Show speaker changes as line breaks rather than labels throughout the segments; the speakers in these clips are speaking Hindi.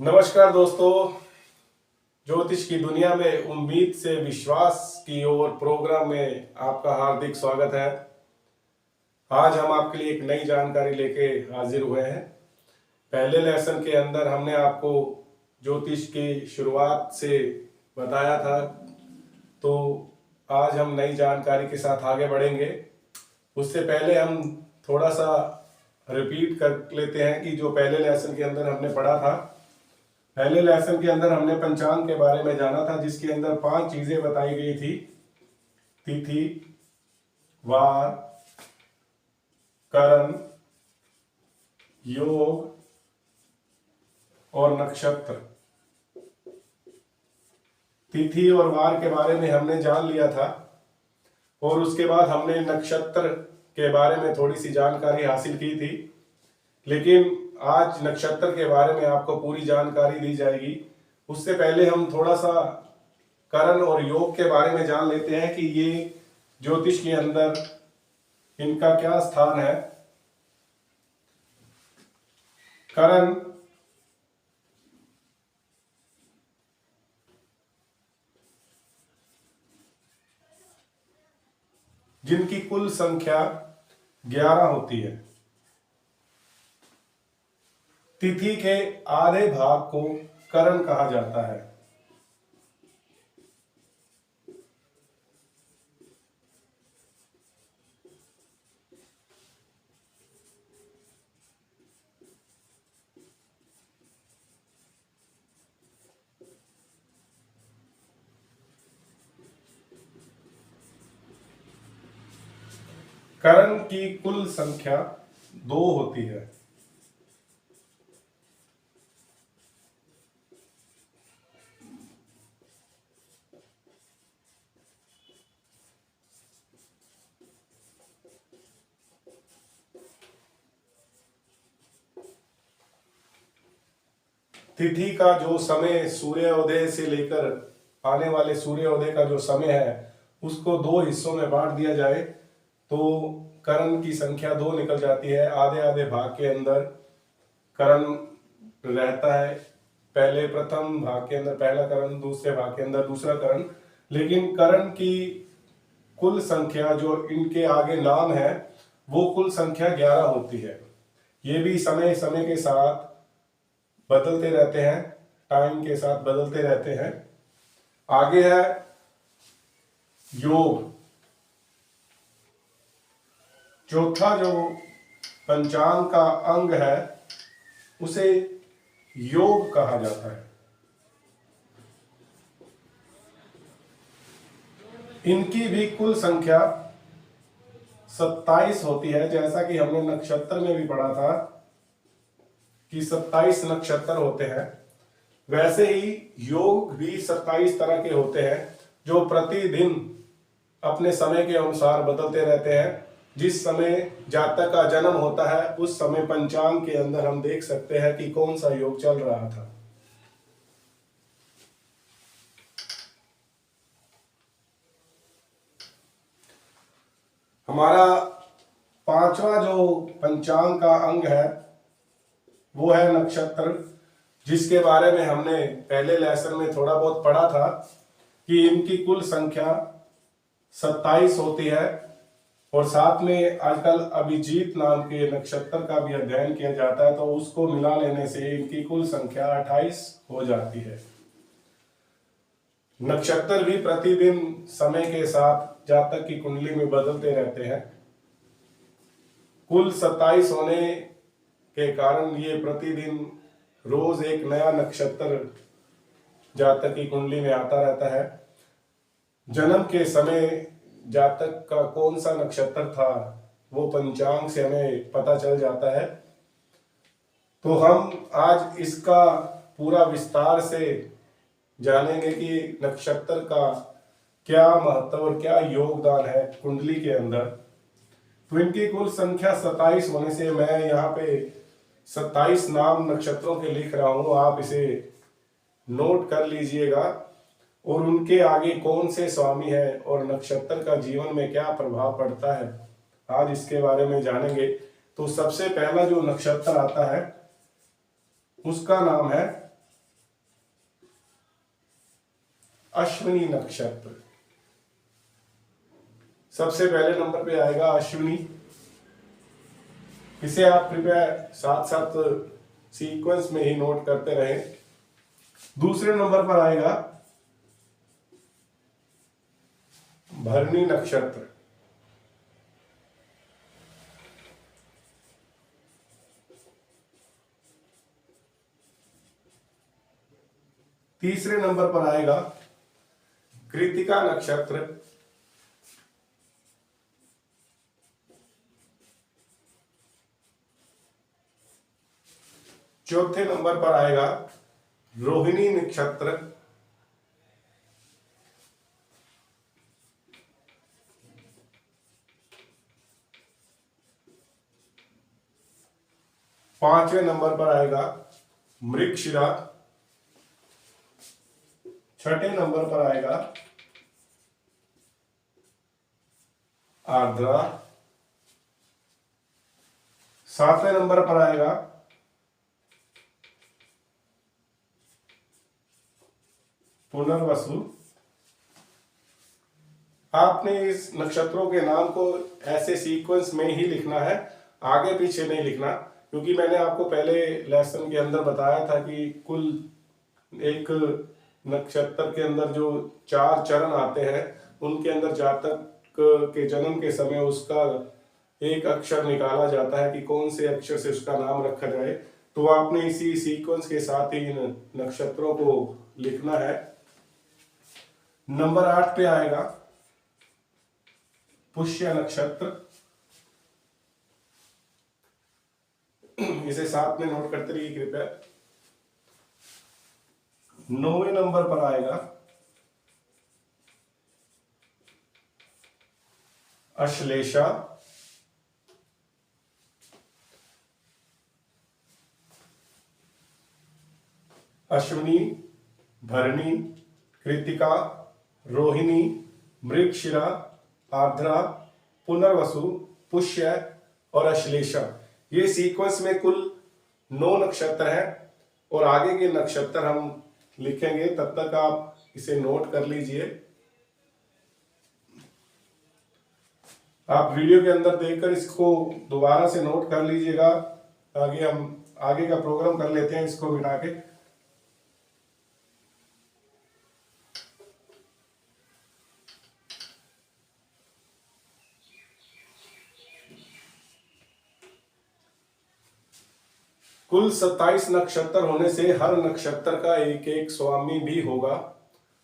नमस्कार दोस्तों। ज्योतिष की दुनिया में उम्मीद से विश्वास की ओर प्रोग्राम में आपका हार्दिक स्वागत है। आज हम आपके लिए एक नई जानकारी लेके हाजिर हुए हैं। पहले लेसन के अंदर हमने आपको ज्योतिष की शुरुआत से बताया था, तो आज हम नई जानकारी के साथ आगे बढ़ेंगे। उससे पहले हम थोड़ा सा रिपीट कर लेते हैं कि जो पहले लेसन के अंदर हमने पढ़ा था। पहले लेसन के अंदर हमने पंचांग के बारे में जाना था, जिसके अंदर 5 चीजें बताई गई थी: तिथि, वार, करण, योग और नक्षत्र। तिथि और वार के बारे में हमने जान लिया था और उसके बाद हमने नक्षत्र के बारे में थोड़ी सी जानकारी हासिल की थी। लेकिन आज नक्षत्र के बारे में आपको पूरी जानकारी दी जाएगी। उससे पहले हम थोड़ा सा करण और योग के बारे में जान लेते हैं कि ये ज्योतिष के अंदर इनका क्या स्थान है। करण जिनकी कुल संख्या 11 होती है। तिथि के आधे भाग को करण कहा जाता है। करण की कुल संख्या 2 होती है। तिथि का जो समय सूर्योदय से लेकर आने वाले सूर्योदय का जो समय है उसको 2 हिस्सों में बांट दिया जाए तो करण की संख्या 2 निकल जाती है। आधे आधे भाग के अंदर करण रहता है। पहले प्रथम भाग के अंदर पहला करण, दूसरे भाग के अंदर दूसरा करण। लेकिन करण की कुल संख्या जो इनके आगे नाम है वो कुल संख्या 11 होती है। ये भी समय समय के साथ बदलते रहते हैं, टाइम के साथ बदलते रहते हैं। आगे है योग। चौथा जो पंचांग का अंग है उसे योग कहा जाता है। इनकी भी कुल संख्या 27 होती है। जैसा कि हमने नक्षत्र में भी पढ़ा था कि 27 नक्षत्र होते हैं, वैसे ही योग भी 27 तरह के होते हैं जो प्रतिदिन अपने समय के अनुसार बदलते रहते हैं। जिस समय जातक का जन्म होता है उस समय पंचांग के अंदर हम देख सकते हैं कि कौन सा योग चल रहा था। हमारा 5वां जो पंचांग का अंग है वो है नक्षत्र, जिसके बारे में हमने पहले लेसन में थोड़ा बहुत पढ़ा था कि इनकी कुल संख्या 27 होती है। और साथ में आजकल अभिजीत नाम के नक्षत्र का भी अध्ययन किया जाता है, तो उसको मिला लेने से इनकी कुल संख्या 28 हो जाती है। नक्षत्र भी प्रतिदिन समय के साथ जातक की कुंडली में बदलते रहते हैं। कुल 27 होने के कारण ये प्रतिदिन रोज एक नया नक्षत्र जातक की कुंडली में आता रहता है। जन्म के समय जातक का कौन सा नक्षत्र था वो पंचांग से हमें पता चल जाता है। तो हम आज इसका पूरा विस्तार से जानेंगे कि नक्षत्र का क्या महत्व और क्या योगदान है कुंडली के अंदर। तो इनकी कुल संख्या 27 होने से मैं यहाँ पे 27 नाम नक्षत्रों के लिख रहा हूं, आप इसे नोट कर लीजिएगा। और उनके आगे कौन से स्वामी है और नक्षत्र का जीवन में क्या प्रभाव पड़ता है, आज इसके बारे में जानेंगे। तो सबसे पहला जो नक्षत्र आता है उसका नाम है अश्विनी नक्षत्र। सबसे पहले नंबर पे आएगा अश्विनी। इसे आप कृपया साथ साथ सीक्वेंस में ही नोट करते रहें। दूसरे नंबर पर आएगा भरणी नक्षत्र। तीसरे नंबर पर आएगा कृतिका नक्षत्र। चौथे नंबर पर आएगा रोहिणी नक्षत्र। पांचवें नंबर पर आएगा मृगशिरा। छठे नंबर पर आएगा आर्द्रा। सातवें नंबर पर आएगा पुनर्वसु। आपने इस नक्षत्रों के नाम को ऐसे सीक्वेंस में ही लिखना है, आगे पीछे नहीं लिखना, क्योंकि मैंने आपको पहले लेसन के अंदर बताया था कि कुल एक नक्षत्र के अंदर जो 4 चरण आते हैं उनके अंदर जातक के जन्म के समय उसका एक अक्षर निकाला जाता है कि कौन से अक्षर से उसका नाम रखा जाए। तो आपने इसी सीक्वेंस के साथ ही इन नक्षत्रों को लिखना है। नंबर 8 पे आएगा पुष्य नक्षत्र। इसे साथ में नोट करते रहिए कृपया। 9वें नंबर पर आएगा अश्लेषा। अश्विनी, भरणी, कृतिका, रोहिणी, मृगशिरा, आर्द्रा, पुनर्वसु, पुष्य और अश्लेषा, ये सीक्वेंस में कुल 9 नक्षत्र हैं और आगे के नक्षत्र हम लिखेंगे, तब तक आप इसे नोट कर लीजिए। आप वीडियो के अंदर देखकर इसको दोबारा से नोट कर लीजिएगा। आगे हम आगे का प्रोग्राम कर लेते हैं इसको मिटा के। कुल 27 नक्षत्र होने से हर नक्षत्र का एक एक स्वामी भी होगा,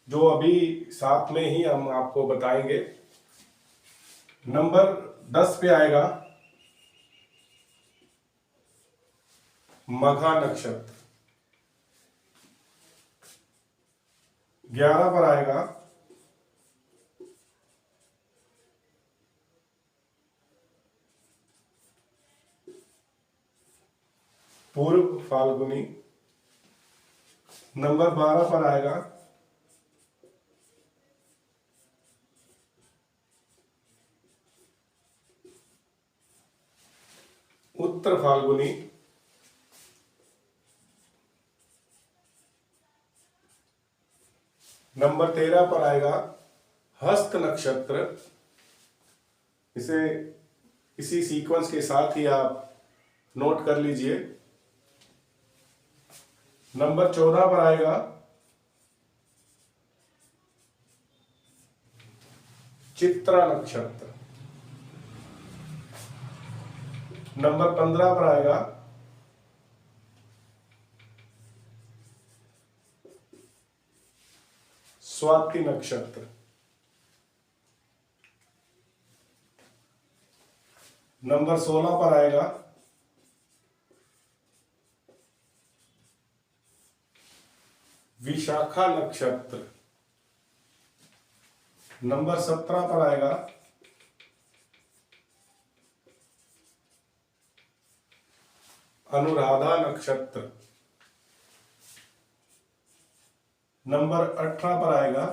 जो अभी साथ में ही हम आपको बताएंगे। नंबर 10 पे आएगा मघा नक्षत्र। 11 पर आएगा पूर्व फाल्गुनी। नंबर 12 पर आएगा उत्तर फाल्गुनी। नंबर 13 पर आएगा हस्त नक्षत्र। इसे इसी सीक्वेंस के साथ ही आप नोट कर लीजिए। नंबर 14 पर आएगा चित्रा नक्षत्र। नंबर 15 पर आएगा स्वाति नक्षत्र। नंबर 16 पर आएगा विशाखा नक्षत्र। नंबर 17 पर आएगा अनुराधा नक्षत्र। नंबर 18 पर आएगा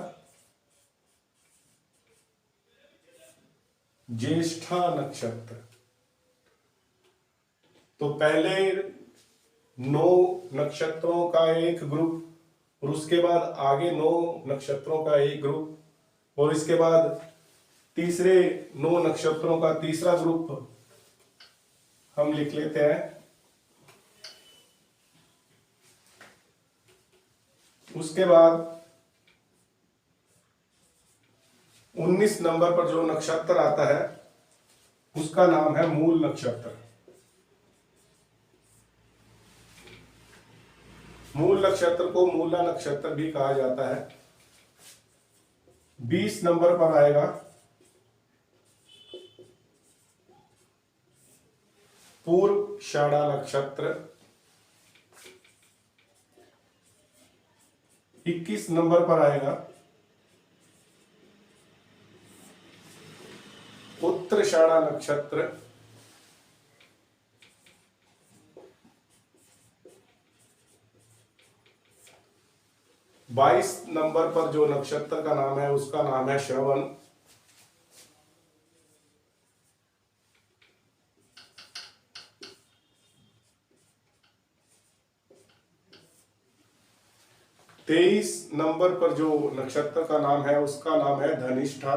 ज्येष्ठा नक्षत्र। तो पहले 9 नक्षत्रों का एक ग्रुप और उसके बाद आगे 9 नक्षत्रों का एक ग्रुप, और इसके बाद तीसरे 9 नक्षत्रों का तीसरा ग्रुप हम लिख लेते हैं। उसके बाद 19 नंबर पर जो नक्षत्र आता है उसका नाम है मूल नक्षत्र। मूल नक्षत्र को मूला नक्षत्र भी कहा जाता है। 20 नंबर पर आएगा पूर्वाषाढ़ा नक्षत्र। 21 नंबर पर आएगा उत्तराषाढ़ा नक्षत्र। 22 नंबर पर जो नक्षत्र का नाम है उसका नाम है श्रवण। 23 नंबर पर जो नक्षत्र का नाम है उसका नाम है धनिष्ठा।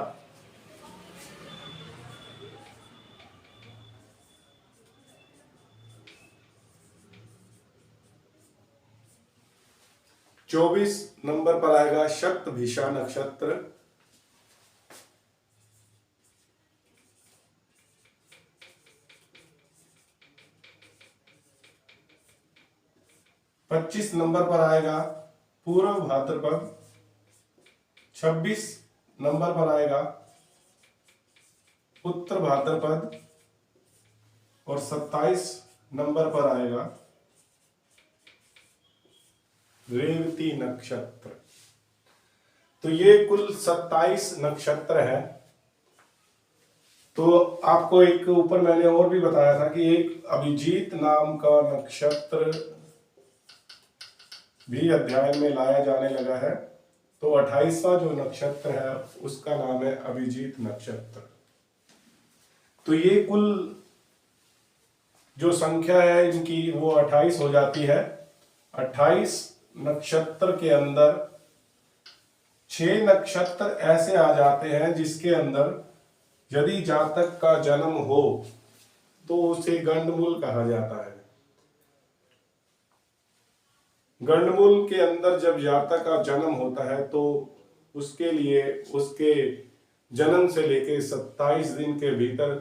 24 नंबर पर आएगा शतभिषा नक्षत्र। 25 नंबर पर आएगा पूर्व भाद्रपद। 26 नंबर पर आएगा उत्तर भाद्रपद और 27 नंबर पर आएगा रेवती नक्षत्र। तो ये कुल 27 नक्षत्र है। तो आपको एक ऊपर मैंने और भी बताया था कि एक अभिजीत नाम का नक्षत्र भी अध्याय में लाया जाने लगा है। तो 28वां जो नक्षत्र है उसका नाम है अभिजीत नक्षत्र। तो ये कुल जो संख्या है इनकी वो 28 हो जाती है। 28 नक्षत्र के अंदर 6 नक्षत्र ऐसे आ जाते हैं जिसके अंदर यदि जातक का जन्म हो तो उसे गंडमूल कहा जाता है। गंडमूल के अंदर जब जातक का जन्म होता है तो उसके लिए उसके जन्म से लेकर 27 दिन के भीतर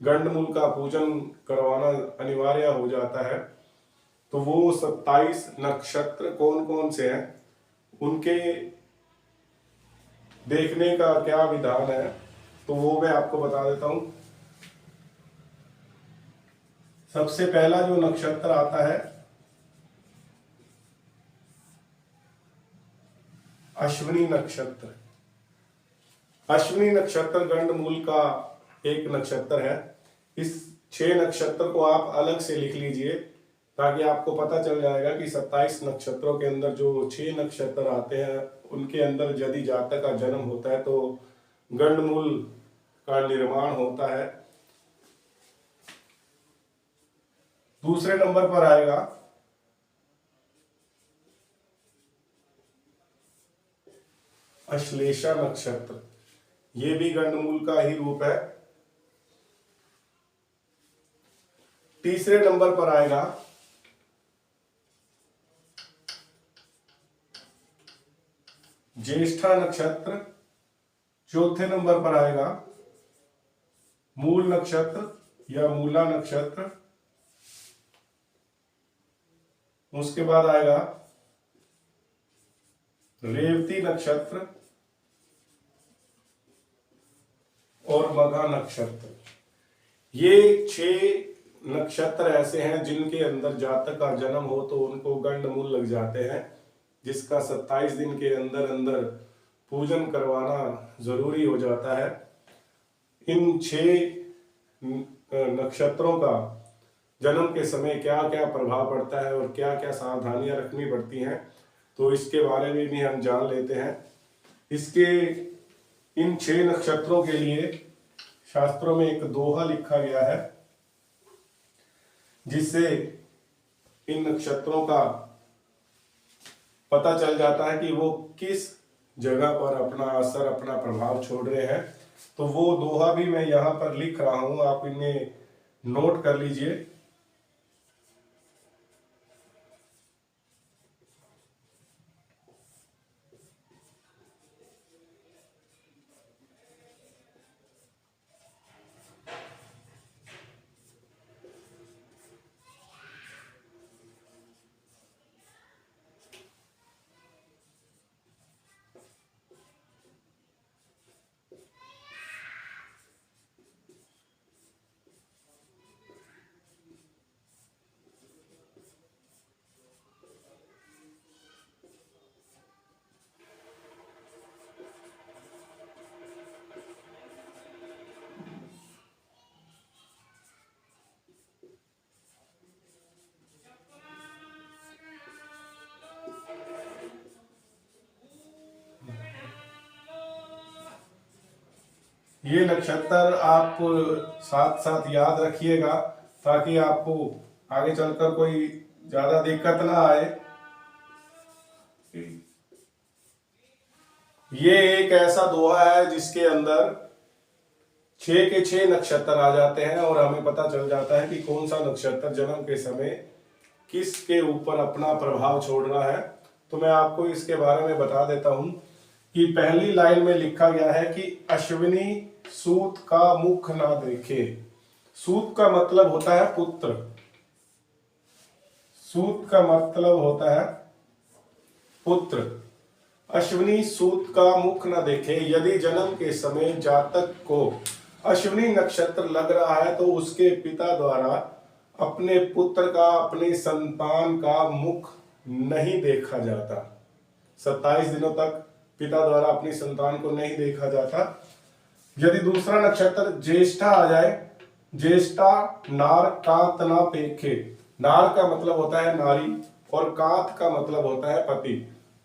गंडमूल का पूजन करवाना अनिवार्य हो जाता है। तो वो 27 नक्षत्र कौन कौन से हैं उनके देखने का क्या विधान है तो वो मैं आपको बता देता हूं। सबसे पहला जो नक्षत्र आता है अश्विनी नक्षत्र। अश्विनी नक्षत्र गंडमूल का एक नक्षत्र है। इस 6 नक्षत्र को आप अलग से लिख लीजिए ताकि आपको पता चल जाएगा कि 27 नक्षत्रों के अंदर जो 6 नक्षत्र आते हैं उनके अंदर यदि जातक का जन्म होता है तो गंडमूल का निर्माण होता है। दूसरे नंबर पर आएगा अश्लेषा नक्षत्र। ये भी गंडमूल का ही रूप है। तीसरे नंबर पर आएगा ज्येष्ठा नक्षत्र। चौथे नंबर पर आएगा मूल नक्षत्र या मूला नक्षत्र। उसके बाद आएगा रेवती नक्षत्र और मघा नक्षत्र। ये 6 नक्षत्र ऐसे हैं जिनके अंदर जातक का जन्म हो तो उनको गंडमूल लग जाते हैं, जिसका 27 दिन के अंदर अंदर पूजन करवाना जरूरी हो जाता है। इन 6 नक्षत्रों का जन्म के समय क्या क्या प्रभाव पड़ता है और क्या क्या सावधानियां रखनी पड़ती हैं तो इसके बारे में भी हम जान लेते हैं। इसके इन 6 नक्षत्रों के लिए शास्त्रों में एक दोहा लिखा गया है जिससे इन नक्षत्रों का पता चल जाता है कि वो किस जगह पर अपना असर, अपना प्रभाव छोड़ रहे हैं। तो वो दोहा भी मैं यहाँ पर लिख रहा हूं, आप इन्हें नोट कर लीजिए। ये नक्षत्र आप साथ साथ याद रखिएगा, ताकि आपको आगे चलकर कोई ज्यादा दिक्कत ना आए। ये एक ऐसा दोहा है जिसके अंदर 6 के 6 नक्षत्र आ जाते हैं और हमें पता चल जाता है कि कौन सा नक्षत्र जन्म के समय किसके ऊपर अपना प्रभाव छोड़ रहा है। तो मैं आपको इसके बारे में बता देता हूं कि पहली लाइन में लिखा गया है कि अश्विनी सूत का मुख ना देखे। सूत का मतलब होता है पुत्र, सूत का मतलब होता है पुत्र। अश्विनी सूत का मुख न देखे। यदि जन्म के समय जातक को अश्विनी नक्षत्र लग रहा है तो उसके पिता द्वारा अपने पुत्र का, अपने संतान का मुख नहीं देखा जाता। 27 दिनों तक पिता द्वारा अपनी संतान को नहीं देखा जाता। यदि दूसरा नक्षत्र ज्येष्ठा आ जाए, ज्येष्ठा नार कांत ना पेखे। नार का मतलब होता है नारी और कांत का मतलब होता है पति।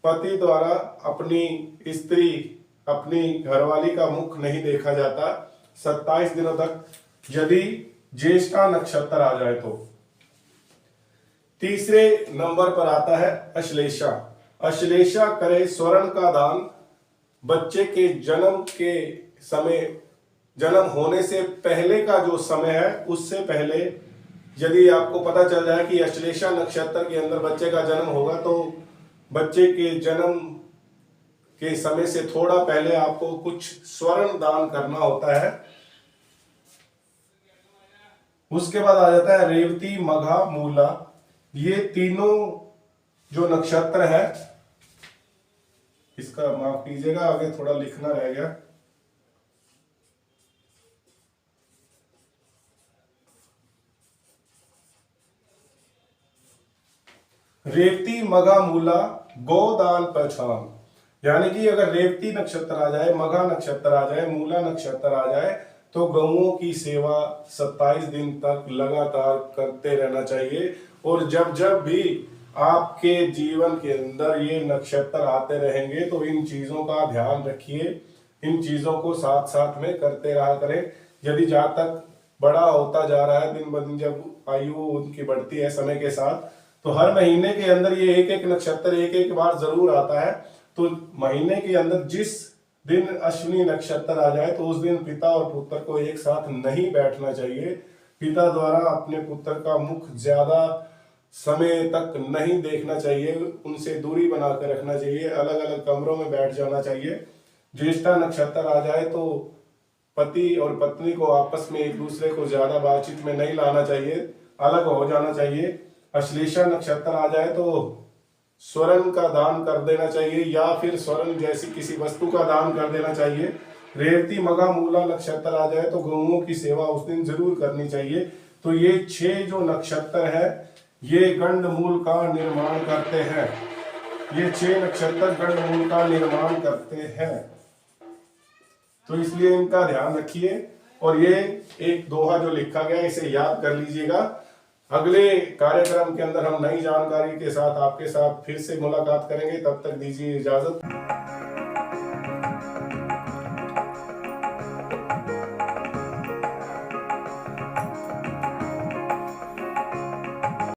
पति द्वारा अपनी स्त्री, अपनी घरवाली का मुख नहीं देखा जाता 27 दिनों तक, यदि ज्येष्ठा नक्षत्र आ जाए तो। तीसरे नंबर पर आता है अश्लेषा। अश्लेषा करे स्वर्ण का दान। बच्चे के जन्म के समय, जन्म होने से पहले का जो समय है उससे पहले यदि आपको पता चल जाए कि अश्लेषा नक्षत्र के अंदर बच्चे का जन्म होगा तो बच्चे के जन्म के समय से थोड़ा पहले आपको कुछ स्वर्ण दान करना होता है। उसके बाद आ जाता है रेवती, मघा, मूला। ये तीनों जो नक्षत्र है, इसका माफ कीजिएगा, आगे थोड़ा लिखना रह गया। रेवती, मघा, मूला, गोदान पहचान। यानी कि अगर रेवती नक्षत्र आ जाए, मघा नक्षत्र आ जाए, मूला नक्षत्र आ जाए तो गौओं की सेवा 27 दिन तक लगातार करते रहना चाहिए। और जब जब भी आपके जीवन के अंदर ये नक्षत्र आते रहेंगे तो इन चीजों का ध्यान रखिए, इन चीजों को साथ साथ में करते रहा करें। यदि जातक बड़ा होता जा रहा है दिन ब दिन, जब आयु उनकी बढ़ती है समय के साथ, तो हर महीने के अंदर ये एक एक नक्षत्र एक एक बार जरूर आता है। तो महीने के अंदर जिस दिन अश्विनी नक्षत्र आ जाए तो उस दिन पिता और पुत्र को एक साथ नहीं बैठना चाहिए। पिता द्वारा अपने पुत्र का मुख ज्यादा समय तक नहीं देखना चाहिए, उनसे दूरी बनाकर रखना चाहिए, अलग अलग कमरों में बैठ जाना चाहिए। ज्येष्ठा नक्षत्र आ जाए तो पति और पत्नी को आपस में एक दूसरे को ज्यादा बातचीत में नहीं लाना चाहिए, अलग हो जाना चाहिए। अश्लेषा नक्षत्र आ जाए तो स्वर्ण का दान कर देना चाहिए या फिर स्वर्ण जैसी किसी वस्तु का दान कर देना चाहिए। रेवती, मघा, मूला नक्षत्र आ जाए तो गौओं की सेवा उस दिन जरूर करनी चाहिए। तो ये 6 जो नक्षत्र है ये गंडमूल का निर्माण करते हैं। ये 6 नक्षत्र गंडमूल का निर्माण करते हैं, तो इसलिए इनका ध्यान रखिए। और ये एक दोहा जो लिखा गया इसे याद कर लीजिएगा। अगले कार्यक्रम के अंदर हम नई जानकारी के साथ आपके साथ फिर से मुलाकात करेंगे। तब तक दीजिए इजाजत।